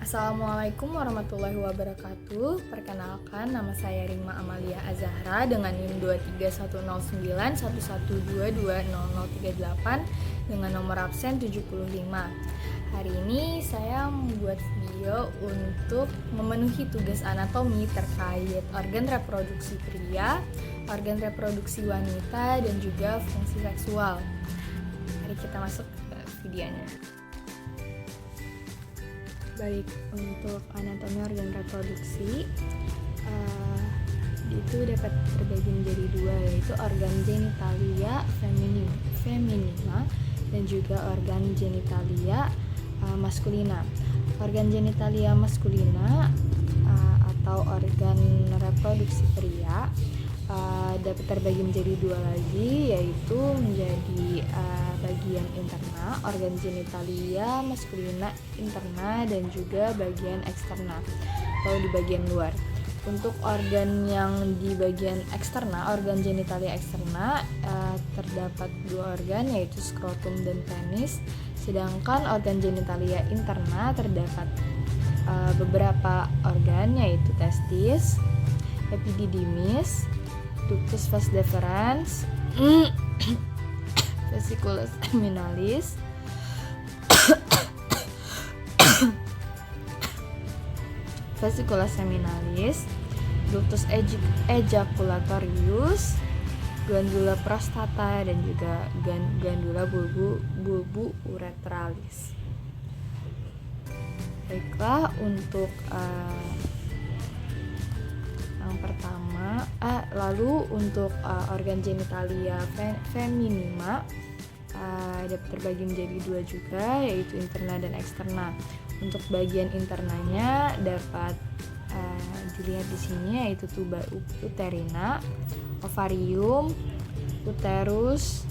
Assalamualaikum warahmatullahi wabarakatuh. Perkenalkan, nama saya Rima Amalia Azahra dengan NIM 2310911220038 dengan nomor absen 75. Hari ini saya membuat video untuk memenuhi tugas anatomi terkait organ reproduksi pria, organ reproduksi wanita, dan juga fungsi seksual. Mari kita masuk ke videonya. Baik, untuk anatomi organ reproduksi itu dapat terbagi menjadi dua, yaitu organ genitalia feminina dan juga organ genitalia maskulina. Organ genitalia maskulina atau organ reproduksi pria dapat terbagi menjadi dua lagi, yaitu menjadi bagian interna, organ genitalia maskulina interna, dan juga bagian eksterna atau di bagian luar. Untuk organ yang di bagian eksterna, organ genitalia eksterna, terdapat dua organ, yaitu skrotum dan penis. Sedangkan organ genitalia interna terdapat beberapa organ, yaitu testis, epididymis, ductus vas deferens, vesiculus seminalis, ductus ejaculatorius, glandula prostata, dan juga glandula bulbu uretralis. Baiklah, untuk yang pertama, lalu untuk organ genitalia feminina dapat terbagi menjadi dua juga, yaitu interna dan eksterna. Untuk bagian internanya dapat dilihat di sini, yaitu tuba uterina, ovarium, uterus,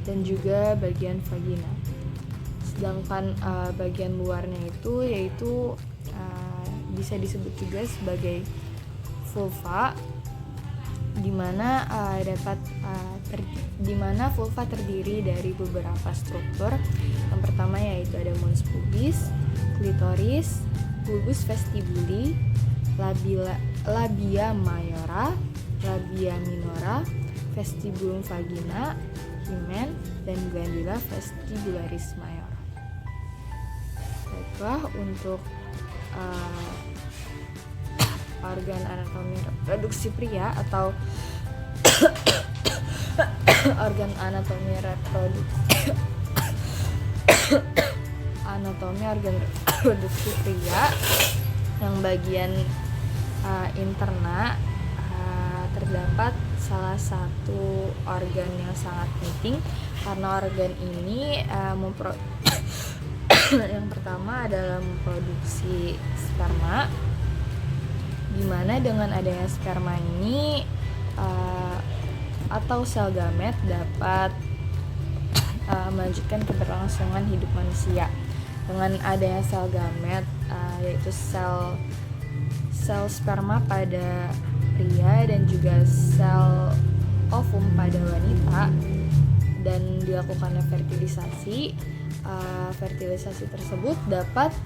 dan juga bagian vagina. Sedangkan bagian luarnya itu yaitu bisa disebut juga sebagai vulva, di mana vulva terdiri dari beberapa struktur. Yang pertama yaitu ada mons pubis, klitoris, bulbus vestibuli, labia mayora, labia minora, vestibulum vagina, hymen, dan glandula vestibularis mayora. Baiklah, untuk organ anatomi reproduksi pria atau organ anatomi organ reproduksi pria yang bagian interna, terdapat salah satu organ yang sangat penting karena organ ini yang pertama adalah memproduksi sperma, di mana dengan adanya sperma ini atau sel gamet dapat melanjutkan keberlangsungan hidup manusia. Dengan adanya sel gamet, yaitu sel sperma pada pria dan juga sel ovum pada wanita, dan dilakukannya fertilisasi tersebut dapat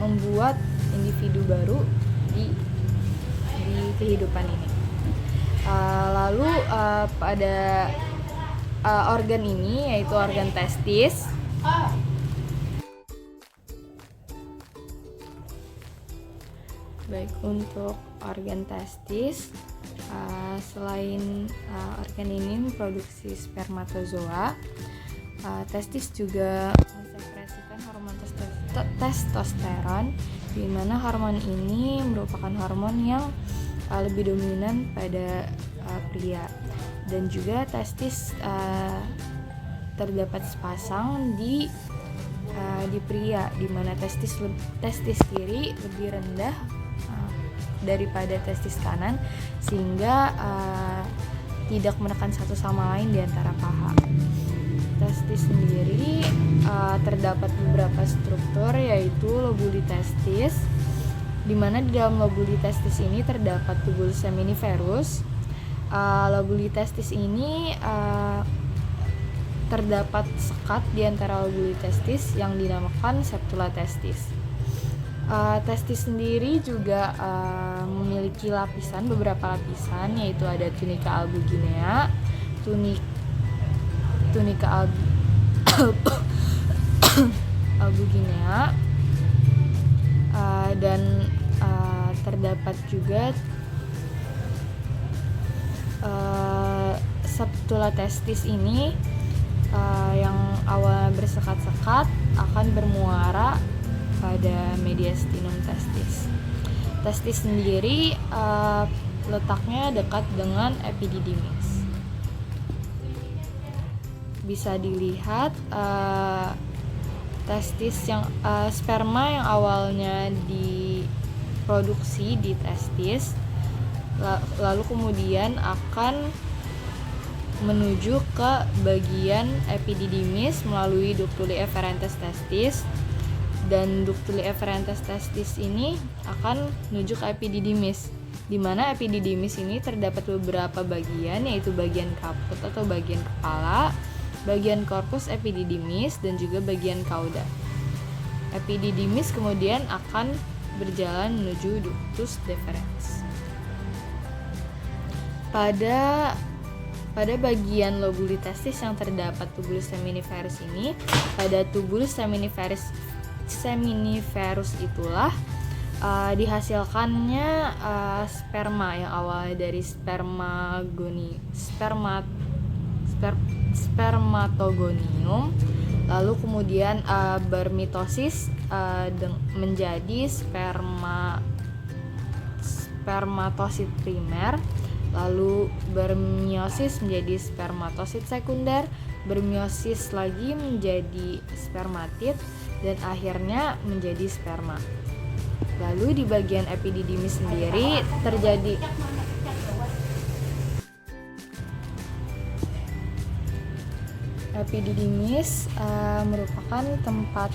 membuat individu baru di kehidupan ini. Lalu pada organ ini, yaitu organ testis, baik, untuk organ testis, selain organ ini memproduksi spermatozoa, testis juga mensekresikan hormon testosteron, di mana hormon ini merupakan hormon yang lebih dominan pada pria. Dan juga testis terdapat sepasang di pria, di mana testis kiri lebih rendah daripada testis kanan, sehingga tidak menekan satu sama lain di antara paha. Testis sendiri terdapat beberapa struktur, yaitu lobuli testis, di mana di dalam lobuli testis ini terdapat tubulus seminiferus. Lobuli testis ini terdapat sekat di antara lobuli testis yang dinamakan septula testis. Testis sendiri juga memiliki beberapa lapisan, yaitu ada tunica albuginea, tunica albuginea, dan terdapat juga septula testis ini yang awalnya bersekat-sekat akan bermuara pada mediastinum testis. Testis sendiri letaknya dekat dengan epididymis. Bisa dilihat testis yang sperma yang awalnya diproduksi di testis lalu kemudian akan menuju ke bagian epididymis melalui ductuli efferentes testis, dan ductuli efferentes testis ini akan menuju ke epididymis, di mana epididymis ini terdapat beberapa bagian, yaitu bagian kaput atau bagian kepala, bagian korpus epididymis, dan juga bagian kauda. Epididymis kemudian akan berjalan menuju ductus deferens. Pada bagian lobuli testis yang terdapat tubulus seminiferus ini, pada tubulus seminiferus itulah dihasilkannya sperma yang awalnya dari spermatogonium, lalu kemudian bermitosis menjadi spermatosit primer, lalu bermeiosis menjadi spermatosit sekunder, bermeiosis lagi menjadi spermatid, dan akhirnya menjadi sperma. Lalu di bagian epididymis sendiri terjadi epididymis merupakan tempat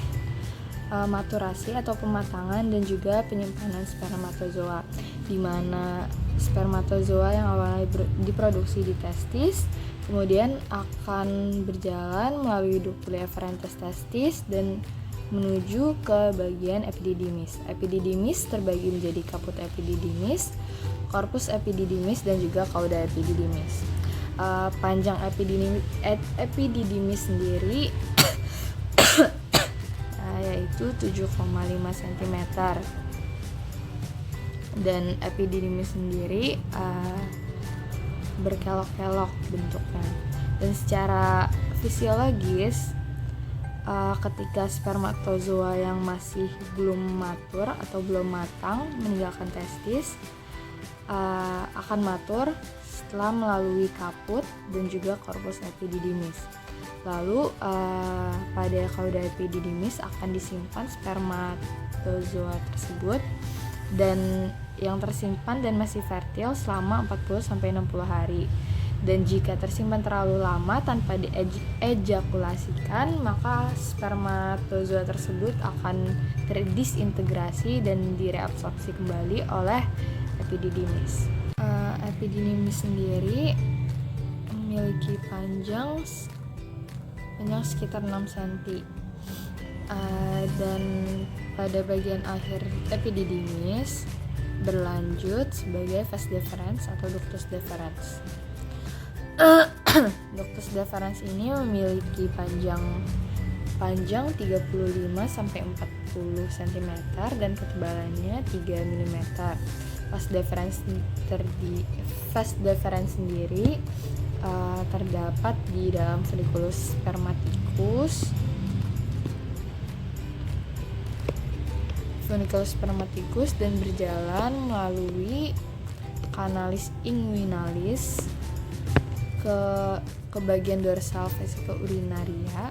maturasi atau pematangan dan juga penyimpanan spermatozoa, di mana spermatozoa yang awalnya diproduksi di testis kemudian akan berjalan melalui ductuli efferentes testis dan menuju ke bagian epididymis. Epididymis terbagi menjadi kaput epididymis, korpus epididymis, dan juga kauda epididymis. Panjang epididymis sendiri yaitu 7,5 cm, dan epididymis sendiri berkelok-kelok bentuknya. Dan secara fisiologis ketika spermatozoa yang masih belum matur atau belum matang meninggalkan testis akan matur setelah melalui kaput dan juga korpus epididymis. Lalu pada kauda epididymis akan disimpan spermatozoa tersebut, dan yang tersimpan dan masih fertil selama 40-60 hari. Dan jika tersimpan terlalu lama tanpa diejakulasikan, maka spermatozoa tersebut akan terdisintegrasi dan direabsorpsi kembali oleh epididymis. Epididymis sendiri memiliki panjang sekitar 6 cm. Dan pada bagian akhir epididymis berlanjut sebagai vas deferens atau ductus deferens. Ductus deferens ini memiliki panjang 35 sampai 40 cm dan ketebalannya 3 mm. Vas deferens sendiri terdapat di dalam foliculus spermaticus dan berjalan melalui canalis inguinalis ke bagian dorsal vesica urinaria.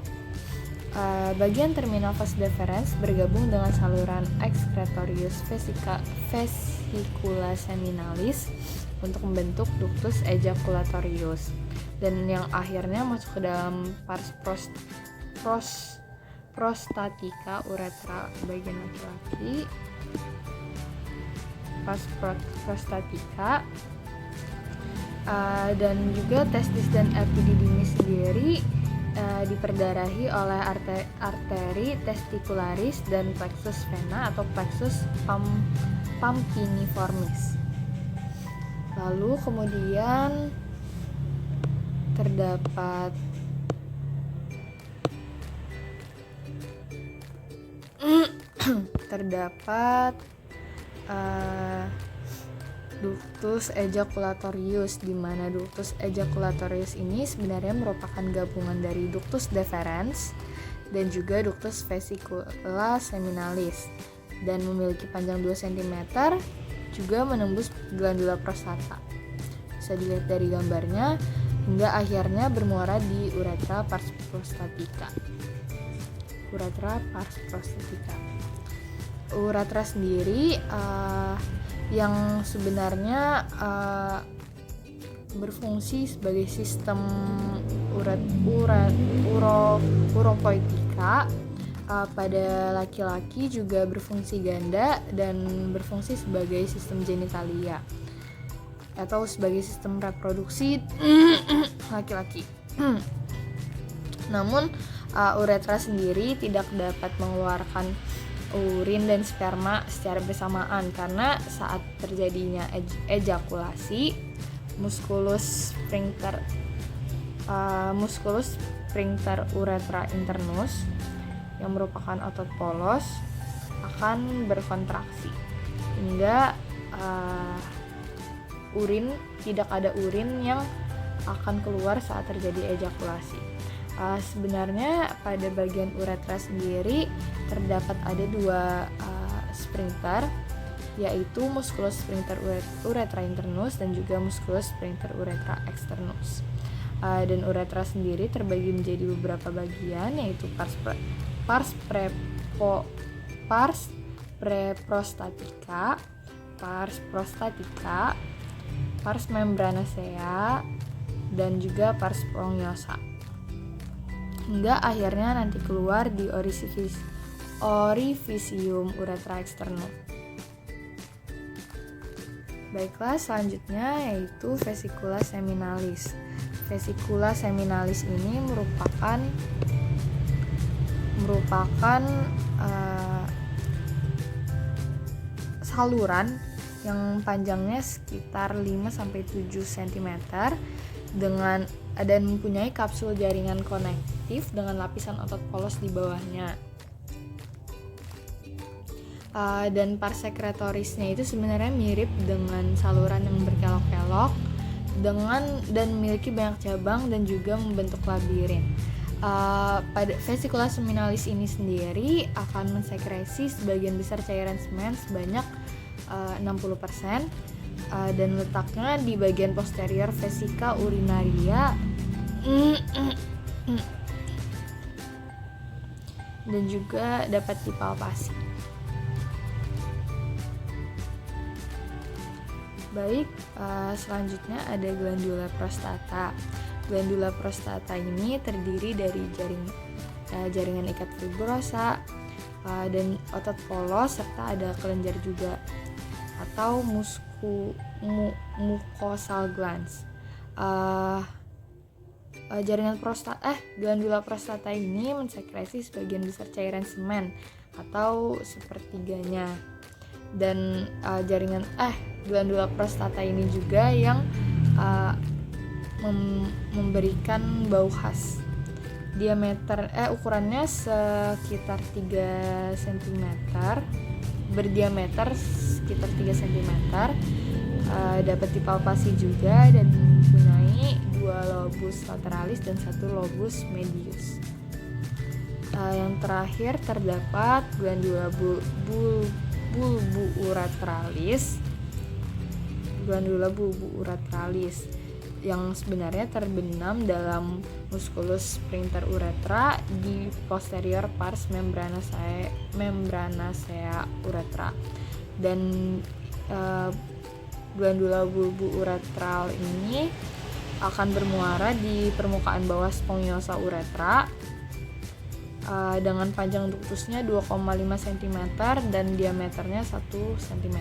Bagian terminal vas deferens bergabung dengan saluran excretorius vesicula seminalis untuk membentuk ductus ejaculatorius, dan yang akhirnya masuk ke dalam pars prostatica uretra bagian laki-laki, pars prostatica, dan juga testis dan epididymis sendiri diperdarahi oleh arteri testicularis dan plexus vena atau plexus pampiniformis. Lalu kemudian terdapat ductus ejaculatorius, di mana ductus ejaculatorius ini sebenarnya merupakan gabungan dari ductus deferens dan juga ductus vesicula seminalis dan memiliki panjang 2 cm, juga menembus glandula prostata. Bisa dilihat dari gambarnya, hingga akhirnya bermuara di uretra pars prostatica. Uretra sendiri yang sebenarnya berfungsi sebagai sistem uropoetika. Pada laki-laki juga berfungsi ganda dan berfungsi sebagai sistem genitalia atau sebagai sistem reproduksi laki-laki. Namun uretra sendiri tidak dapat mengeluarkan urin dan sperma secara bersamaan karena saat terjadinya ejakulasi musculus sphincter uretra internus yang merupakan otot polos akan berkontraksi hingga tidak ada urin yang akan keluar saat terjadi ejakulasi. Sebenarnya pada bagian uretra sendiri terdapat ada 2 sphincter, yaitu musculus sphincter uretra internus dan juga musculus sphincter uretra externus. Dan uretra sendiri terbagi menjadi beberapa bagian, yaitu pars preprostatica, pars prostatica, pars membranacea, dan juga pars spongiosa. Hingga akhirnya nanti keluar di orifisium uretra externum. Baiklah, selanjutnya yaitu vesicula seminalis. Vesicula seminalis ini merupakan saluran yang panjangnya sekitar 5-7 cm dan mempunyai kapsul jaringan konektif dengan lapisan otot polos di bawahnya. Dan pars secretorisnya itu sebenarnya mirip dengan saluran yang berkelok-kelok dan memiliki banyak cabang dan juga membentuk labirin. Pada vesicula seminalis ini sendiri akan mensekresi sebagian besar cairan semen sebanyak 60%, dan letaknya di bagian posterior vesika urinaria dan juga dapat dipalpasi. Baik, selanjutnya ada glandula prostata. Glandula prostata ini terdiri dari jaringan ikat fibrosa dan otot polos serta ada kelenjar juga atau mucosal glands. Glandula prostata ini mensekresi sebagian besar cairan semen atau sepertiganya, dan glandula prostata ini juga yang memberikan bau khas. Ukurannya sekitar 3 cm, berdiameter sekitar 3 cm, dapat dipalpasi juga dan mempunyai 2 lobus lateralis dan 1 lobus medius. Yang terakhir terdapat glandula bulbu uratralis yang sebenarnya terbenam dalam musculus sphincter uretra di posterior pars membranacea uretra, dan glandula bulbu uretral ini akan bermuara di permukaan bawah spongiosa uretra dengan panjang ductusnya 2,5 cm dan diameternya 1 cm.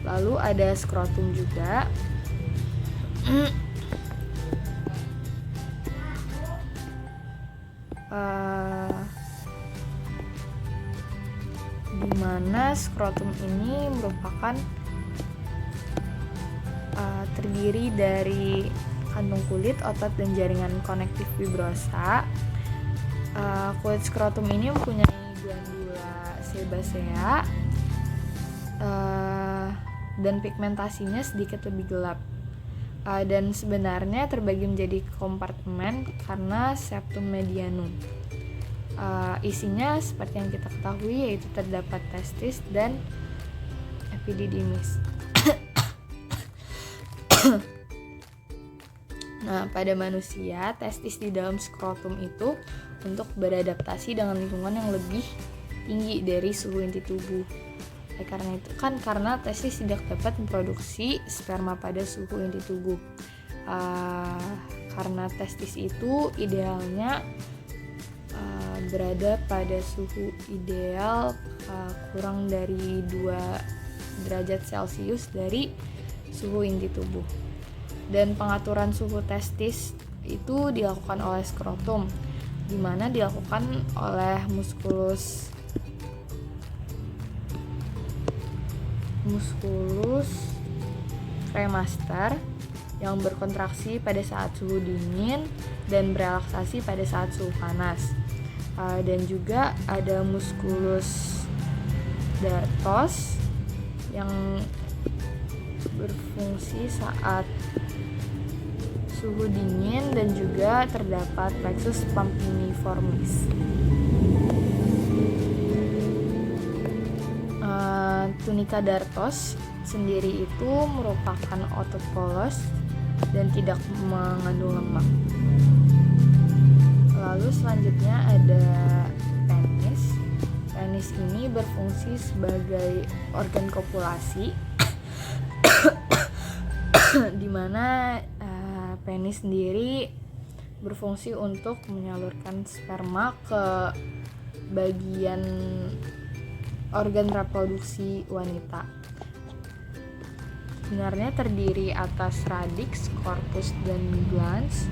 Lalu ada skrotum juga. di mana skrotum ini merupakan terdiri dari kantung kulit, otot, dan jaringan konektif fibrosa. Kulit skrotum ini mempunyai glandula sebasea dan pigmentasinya sedikit lebih gelap. Dan sebenarnya terbagi menjadi kompartemen karena septum medianum. Isinya seperti yang kita ketahui, yaitu terdapat testis dan epididymis. Nah, pada manusia, testis di dalam skrotum itu untuk beradaptasi dengan lingkungan yang lebih tinggi dari suhu inti tubuh. Karena testis tidak dapat memproduksi sperma pada suhu inti tubuh. Karena testis itu idealnya berada pada suhu ideal kurang dari 2 derajat Celcius dari suhu inti tubuh. Dan pengaturan suhu testis itu dilakukan oleh skrotum, di mana dilakukan oleh muskulus cremaster yang berkontraksi pada saat suhu dingin dan berelaksasi pada saat suhu panas. Dan juga ada musculus dartos yang berfungsi saat suhu dingin, dan juga terdapat plexus pumpiniformis. Tunica dartos sendiri itu merupakan otot polos dan tidak mengandung lemak. Lalu selanjutnya ada penis. Penis ini berfungsi sebagai organ kopulasi di mana penis sendiri berfungsi untuk menyalurkan sperma ke bagian organ reproduksi wanita. Sebenarnya terdiri atas radix, corpus, dan glans.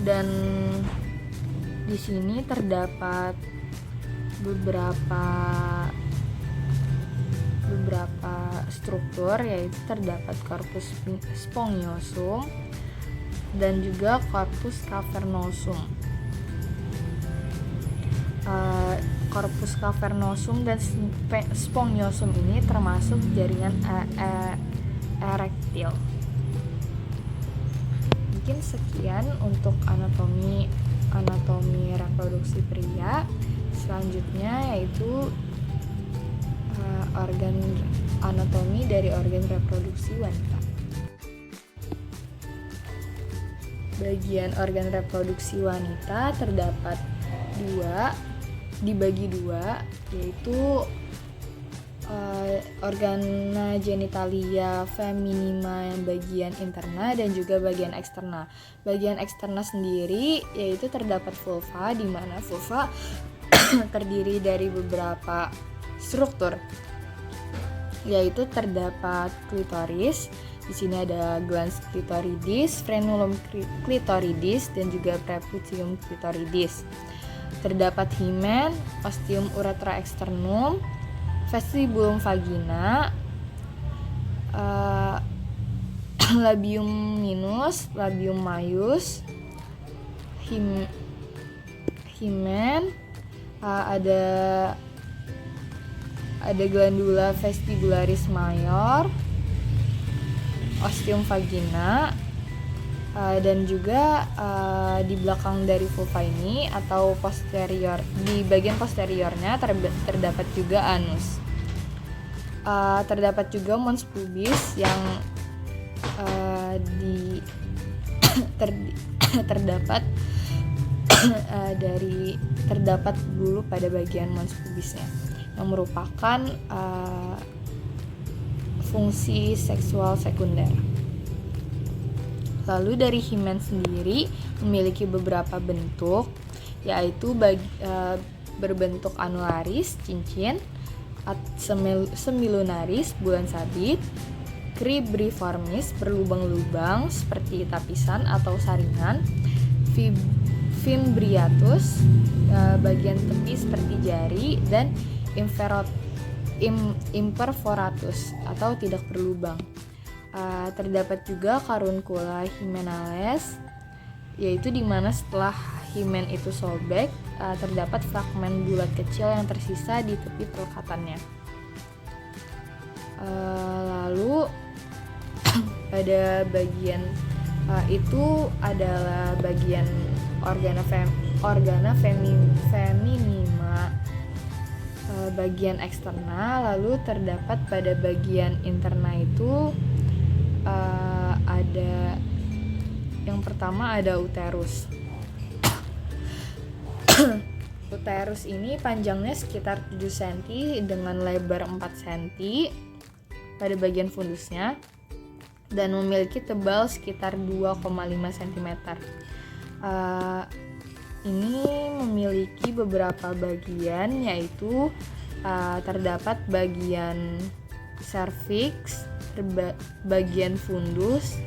Dan di sini terdapat beberapa struktur, yaitu terdapat corpus spongiosum dan juga corpus cavernosum. Corpus cavernosum dan spongiosum ini termasuk jaringan erektil. Mungkin sekian untuk anatomi reproduksi pria. Selanjutnya yaitu anatomi dari organ reproduksi wanita. Bagian organ reproduksi wanita terdapat dibagi dua, yaitu organa genitalia feminima yang bagian interna dan juga bagian eksterna. Bagian eksterna sendiri yaitu terdapat vulva, di mana vulva terdiri dari beberapa struktur, yaitu terdapat klitoris. Di sini ada glans clitoridis, frenulum clitoridis, dan juga prepucium clitoridis. Terdapat himen, ostium urethra externum, vestibulum vagina, labium minus, labium maius, himen, ada glandula vestibularis mayor, ostium vagina, dan juga di belakang dari vulva ini atau posterior, di bagian posteriornya terdapat juga anus. Terdapat juga mons pubis yang terdapat bulu pada bagian mons pubisnya yang merupakan fungsi seksual sekunder. Lalu dari himen sendiri memiliki beberapa bentuk, yaitu berbentuk anularis, cincin, semilunaris, bulan sabit, cribriformis berlubang-lubang seperti tapisan atau saringan, fimbriatus bagian tepi seperti jari, dan imperforatus atau tidak berlubang. Terdapat juga Caruncula hymenales, yaitu di mana setelah himen itu sobek, terdapat fragmen bulat kecil yang tersisa di tepi pelekatannya. Lalu pada bagian itu adalah bagian organa feminima, bagian eksternal. Lalu terdapat pada bagian interna itu ada yang pertama ada uterus. Uterus ini panjangnya sekitar 7 cm dengan lebar 4 cm pada bagian fundusnya dan memiliki tebal sekitar 2,5 cm. Ini memiliki beberapa bagian, yaitu terdapat bagian serviks, bagian fundus,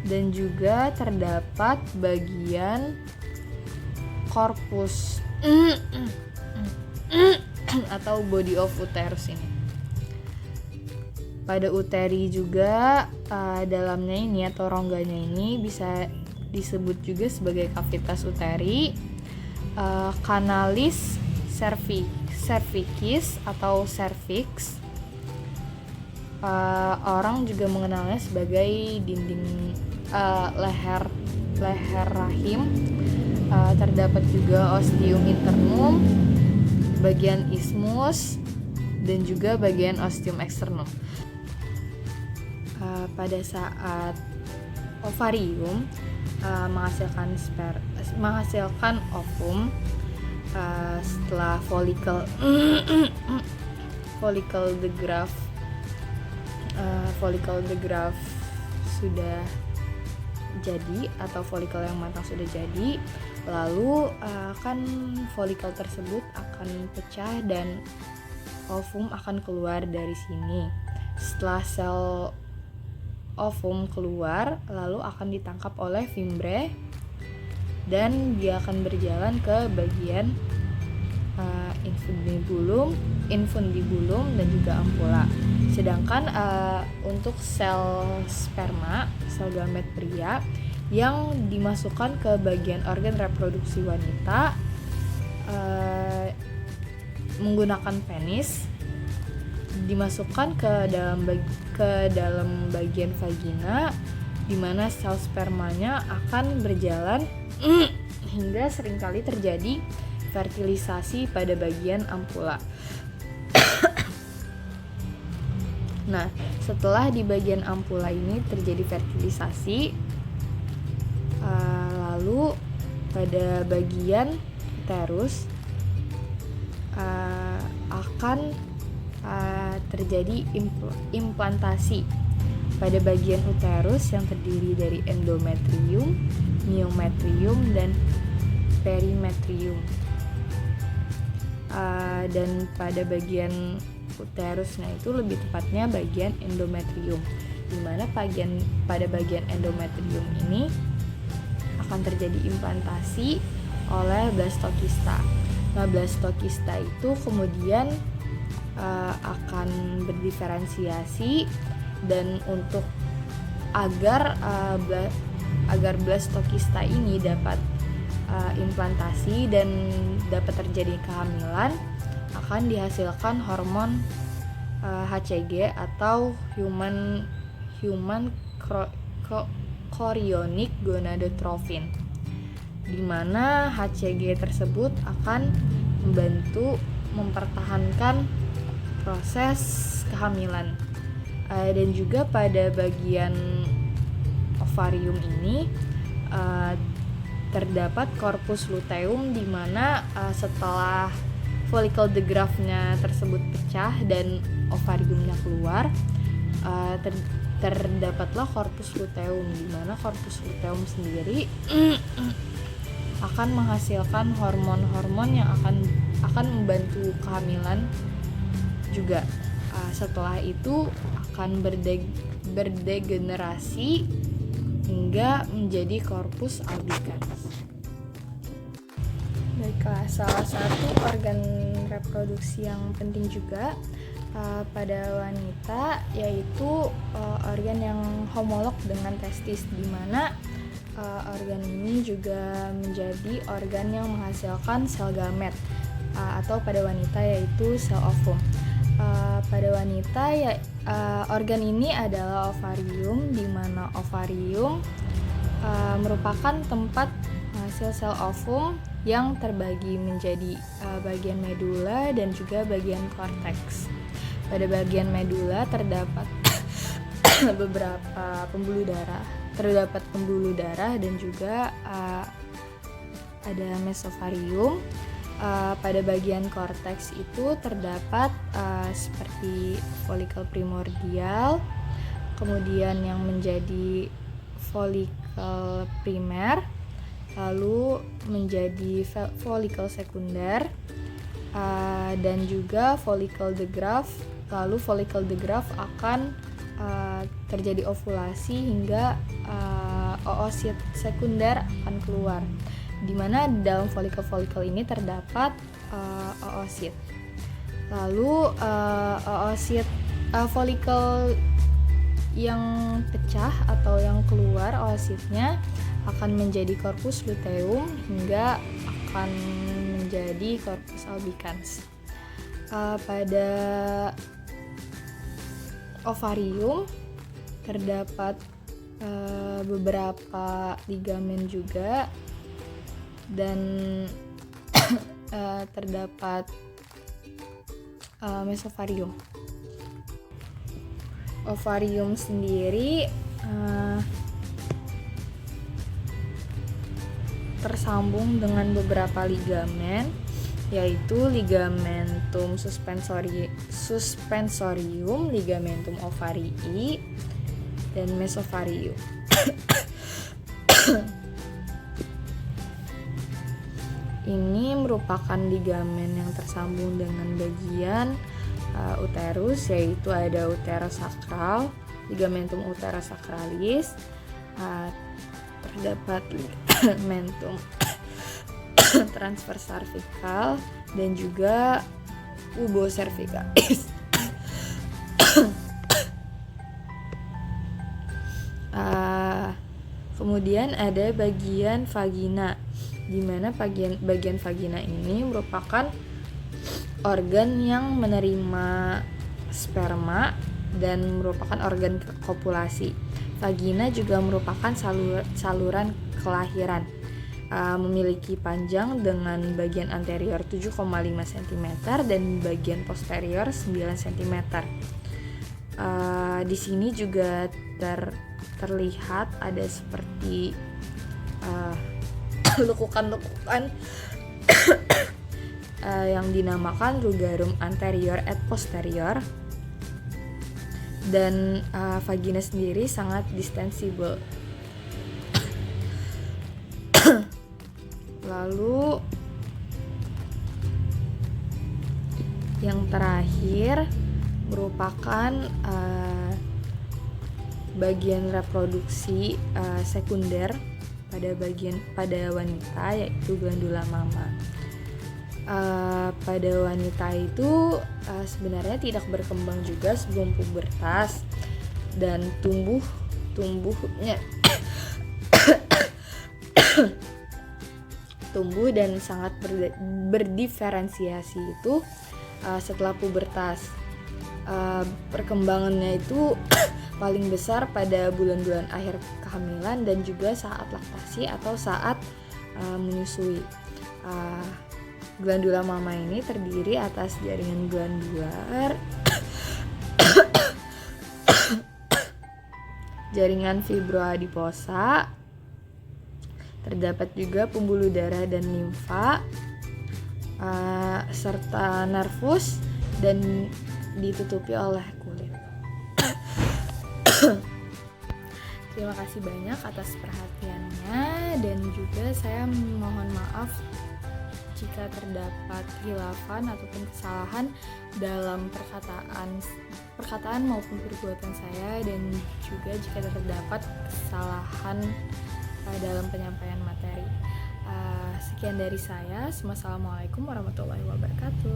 dan juga terdapat bagian korpus atau body of uterus ini. Pada uteri juga dalamnya ini atau rongganya ini bisa disebut juga sebagai cavitas uteri, canalis cervicis atau cervix. Orang juga mengenalnya sebagai dinding leher rahim. Terdapat juga ostium internum, bagian isthmus, dan juga bagian ostium externum. Pada saat ovarium menghasilkan ovum, setelah follicle the graft sudah jadi atau folikel yang matang sudah jadi, lalu kan folikel tersebut akan pecah dan ovum akan keluar dari sini. Setelah sel ovum keluar, lalu akan ditangkap oleh fimbre dan dia akan berjalan ke bagian infundibulum dan juga ampula. Sedangkan untuk sel sperma, sel gamet pria yang dimasukkan ke bagian organ reproduksi wanita menggunakan penis, dimasukkan ke dalam bagian vagina, di mana sel spermanya akan berjalan hingga seringkali terjadi fertilisasi pada bagian ampula. Nah, setelah di bagian ampula ini terjadi fertilisasi, lalu pada bagian uterus akan terjadi implantasi pada bagian uterus yang terdiri dari endometrium, myometrium, dan perimetrium. Dan pada bagian uterusnya itu lebih tepatnya bagian endometrium, di mana pada bagian endometrium ini akan terjadi implantasi oleh blastokista. Nah, blastokista itu kemudian akan berdiferensiasi, dan untuk agar blastokista ini dapat implantasi dan dapat terjadi kehamilan, akan dihasilkan hormon HCG atau human chorionic gonadotropin, di mana HCG tersebut akan membantu mempertahankan proses kehamilan. Dan juga pada bagian ovarium ini terdapat corpus luteum, di mana setelah follicle the graft-nya tersebut pecah dan ovariumnya keluar, terdapatlah corpus luteum, di mana corpus luteum sendiri akan menghasilkan hormon-hormon yang akan membantu kehamilan juga. Setelah itu akan berdegenerasi hingga menjadi corpus albicans. Baiklah, salah satu organ reproduksi yang penting juga pada wanita yaitu organ yang homolog dengan testis, di mana organ ini juga menjadi organ yang menghasilkan sel gamet atau pada wanita yaitu sel ovum. Pada wanita organ ini adalah ovarium, di mana ovarium merupakan tempat hasil sel ovum yang terbagi menjadi bagian medula dan juga bagian korteks. Pada bagian medula terdapat beberapa pembuluh darah, dan juga ada mesovarium. Pada bagian korteks itu terdapat seperti folikel primordial, kemudian yang menjadi folikel primer, lalu menjadi folikel sekunder, dan juga folikel de Graaff. Lalu folikel de Graaff akan terjadi ovulasi hingga oosit sekunder akan keluar, di mana dalam folikel-folikel ini terdapat oosit. Lalu oosit folikel yang pecah atau yang keluar oositnya akan menjadi corpus luteum hingga akan menjadi corpus albicans. Pada ovarium terdapat beberapa ligamen juga, dan terdapat mesovarium. Ovarium sendiri tersambung dengan beberapa ligamen, yaitu ligamentum suspensorium, ligamentum ovarii, dan mesovarium. Ini merupakan ligamen yang tersambung dengan bagian uterus, yaitu ada uterosakral, ligamentum uterosakralis, terdapat ligamentum transverse cervical, dan juga pubocervicalis. Kemudian ada bagian vagina, di mana bagian vagina ini merupakan organ yang menerima sperma dan merupakan organ kopulasi. Vagina juga merupakan saluran kelahiran, memiliki panjang dengan bagian anterior 7,5 cm dan bagian posterior 9 cm. Di sini juga terlihat ada seperti lekukan-lekukan yang dinamakan rugarum anterior et posterior, dan vagina sendiri sangat distensible. Lalu yang terakhir merupakan bagian reproduksi sekunder pada wanita, yaitu glandula mama. Pada wanita itu sebenarnya tidak berkembang juga sebelum pubertas, dan tumbuhnya tumbuh dan sangat berdiferensiasi itu setelah pubertas. Perkembangannya itu paling besar pada bulan-bulan akhir kehamilan dan juga saat laktasi atau saat menyusui. Glandula mama ini terdiri atas jaringan glandular, jaringan fibroadiposa, terdapat juga pembuluh darah dan limfa, serta nervus, dan ditutupi oleh kulit. Terima kasih banyak atas perhatiannya, dan juga saya mohon maaf jika terdapat khilafan ataupun kesalahan dalam perkataan maupun perbuatan saya, dan juga jika terdapat kesalahan dalam penyampaian materi. Sekian dari saya. Wassalamualaikum warahmatullahi wabarakatuh.